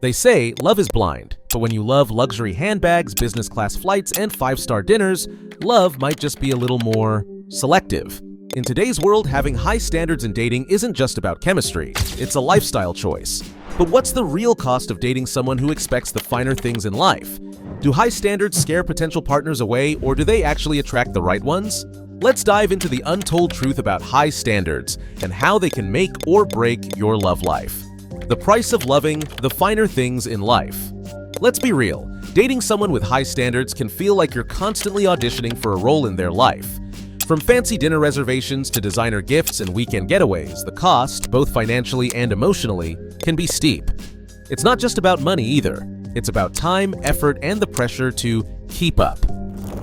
They say love is blind, but when you love luxury handbags, business class flights, and five-star dinners, love might just be a little more selective. In today's world, having high standards in dating isn't just about chemistry, it's a lifestyle choice. But what's the real cost of dating someone who expects the finer things in life? Do high standards scare potential partners away, or do they actually attract the right ones? Let's dive into the untold truth about high standards and how they can make or break your love life. The price of loving the finer things in life. Let's be real, dating someone with high standards can feel like you're constantly auditioning for a role in their life. From fancy dinner reservations to designer gifts and weekend getaways, the cost, both financially and emotionally, can be steep. It's not just about money either. It's about time, effort, and the pressure to keep up.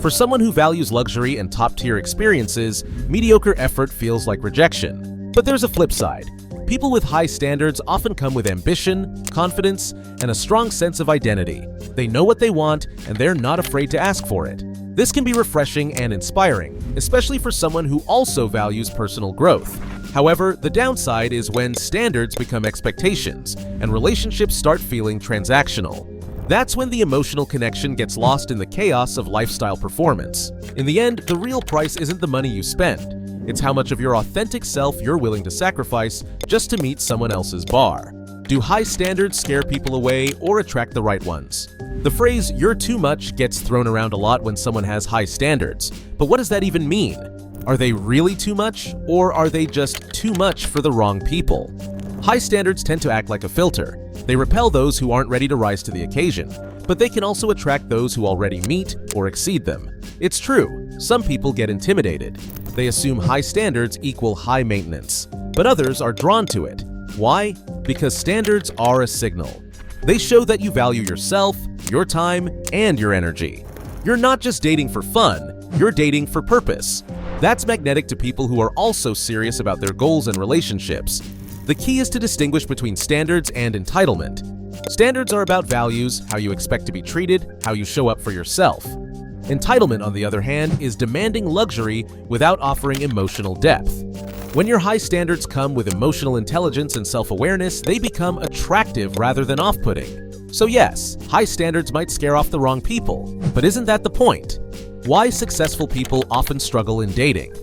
For someone who values luxury and top-tier experiences, mediocre effort feels like rejection. But there's a flip side. People with high standards often come with ambition, confidence, and a strong sense of identity. They know what they want, and they're not afraid to ask for it. This can be refreshing and inspiring, especially for someone who also values personal growth. However, the downside is when standards become expectations, and relationships start feeling transactional. That's when the emotional connection gets lost in the chaos of lifestyle performance. In the end, the real price isn't the money you spend. It's how much of your authentic self you're willing to sacrifice just to meet someone else's bar. Do high standards scare people away or attract the right ones? The phrase, "you're too much," gets thrown around a lot when someone has high standards. But what does that even mean? Are they really too much, or are they just too much for the wrong people? High standards tend to act like a filter. They repel those who aren't ready to rise to the occasion, but they can also attract those who already meet or exceed them. It's true, some people get intimidated. They assume high standards equal high maintenance, but others are drawn to it. Why? Because standards are a signal. They show that you value yourself, your time, and your energy. You're not just dating for fun, you're dating for purpose. That's magnetic to people who are also serious about their goals and relationships. The key is to distinguish between standards and entitlement. Standards are about values, how you expect to be treated, how you show up for yourself. Entitlement, on the other hand, is demanding luxury without offering emotional depth. When your high standards come with emotional intelligence and self-awareness, they become attractive rather than off-putting. So yes, high standards might scare off the wrong people, but isn't that the point? Why successful people often struggle in dating?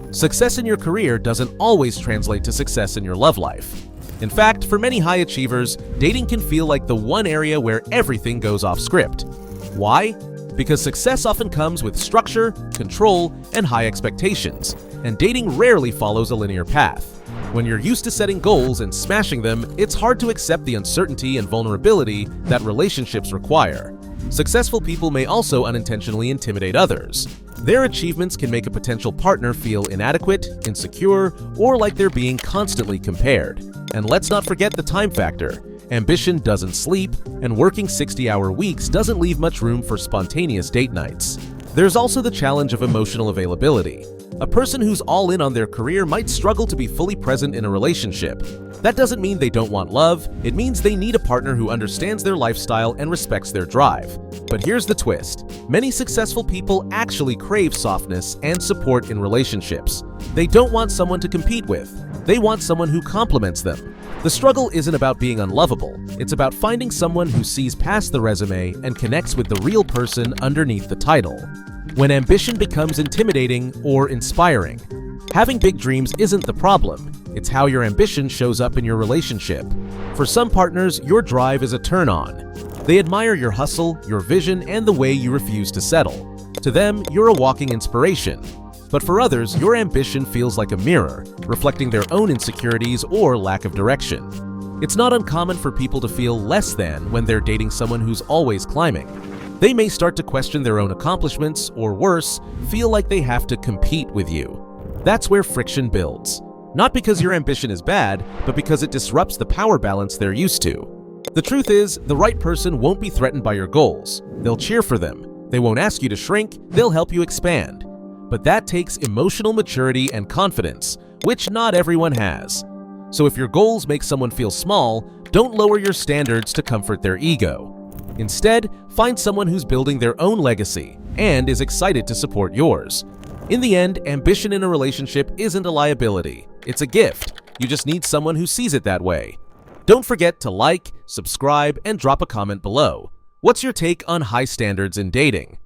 Success in your career doesn't always translate to success in your love life. In fact, for many high achievers, dating can feel like the one area where everything goes off script. Why? Because success often comes with structure, control, and high expectations, and dating rarely follows a linear path. When you're used to setting goals and smashing them, it's hard to accept the uncertainty and vulnerability that relationships require. Successful people may also unintentionally intimidate others. Their achievements can make a potential partner feel inadequate, insecure, or like they're being constantly compared. And let's not forget the time factor. Ambition doesn't sleep, and working 60-hour weeks doesn't leave much room for spontaneous date nights. There's also the challenge of emotional availability. A person who's all in on their career might struggle to be fully present in a relationship. That doesn't mean they don't want love, it means they need a partner who understands their lifestyle and respects their drive. But here's the twist. Many successful people actually crave softness and support in relationships. They don't want someone to compete with. They want someone who complements them. The struggle isn't about being unlovable. It's about finding someone who sees past the resume and connects with the real person underneath the title. When ambition becomes intimidating or inspiring. Having big dreams isn't the problem. It's how your ambition shows up in your relationship. For some partners, your drive is a turn-on. They admire your hustle, your vision, and the way you refuse to settle. To them, you're a walking inspiration. But for others, your ambition feels like a mirror, reflecting their own insecurities or lack of direction. It's not uncommon for people to feel less than when they're dating someone who's always climbing. They may start to question their own accomplishments, or worse, feel like they have to compete with you. That's where friction builds. Not because your ambition is bad, but because it disrupts the power balance they're used to. The truth is, the right person won't be threatened by your goals. They'll cheer for them. They won't ask you to shrink, they'll help you expand. But that takes emotional maturity and confidence, which not everyone has. So if your goals make someone feel small, don't lower your standards to comfort their ego. Instead, find someone who's building their own legacy and is excited to support yours. In the end, ambition in a relationship isn't a liability. It's a gift. You just need someone who sees it that way. Don't forget to like, subscribe, and drop a comment below. What's your take on high standards in dating?